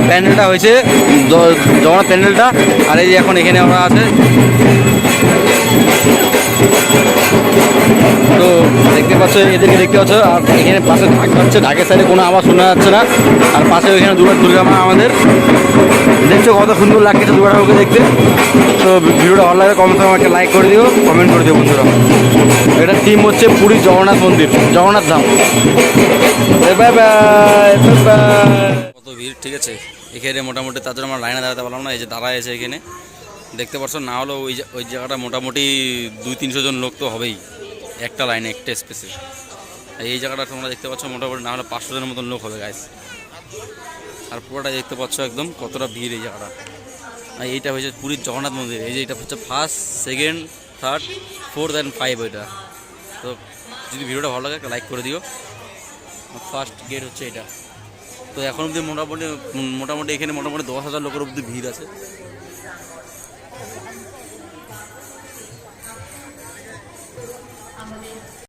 প্যান্ডেলটা হয়েছে জগন্নাথ প্যান্ডেলটা। আর এই যে এখন এখানে আমরা আছে, তো দেখতে পাচ্ছ, এদেরকে দেখতে পাচ্ছ। আর এখানে পাশে ঢাক হচ্ছে, ঢাকের সাইডে কোনো আওয়াজ শোনা যাচ্ছে না। আর পাশে ওইখানে দুর্গা মা আমাদের, দেখছো কত সুন্দর লাগছে দুর্গা ঠাকুরকে দেখতে। তো ভিডিওটা ভালো লাগে, কমেন্ট আমাকে লাইক করে দিও, কমেন্ট করে দিও বন্ধুরা। এটা থিম হচ্ছে পুরী জগন্নাথ মন্দির, Jagannath Dham. Bye bye bye. কত ভিড়, ঠিক আছে এখানে মোটামুটি, তার জন্য আমরা লাইনে দাঁড়াতে পারলাম না। এই যে দাঁড়ায় আছে এখানে, দেখতে পাচ্ছ। না হলেও ওই জায়গাটা মোটামুটি 200-300 জন লোক তো হবেই একটা লাইনে, একটা স্পেসে। এই জায়গাটা তোমরা দেখতে পাচ্ছ মোটামুটি না হলে 500 জনের মতন লোক হবে গাইস। আর পুরোটা দেখতে পাচ্ছ একদম কতটা ভিড় এই জায়গাটা। আর এইটা হচ্ছে পুরীর জগন্নাথ মন্দির। এই যে এটা হচ্ছে 1st, 2nd, 3rd, 4th and 5 ওইটা। তো যদি ভিডিওটা ভালো লাগে একটা লাইক করে দিও। ফার্স্ট গেট হচ্ছে এটা। তো এখন অবধি মোটামুটি এখানে মোটামুটি 10,000 লোকের অবধি ভিড় আছে।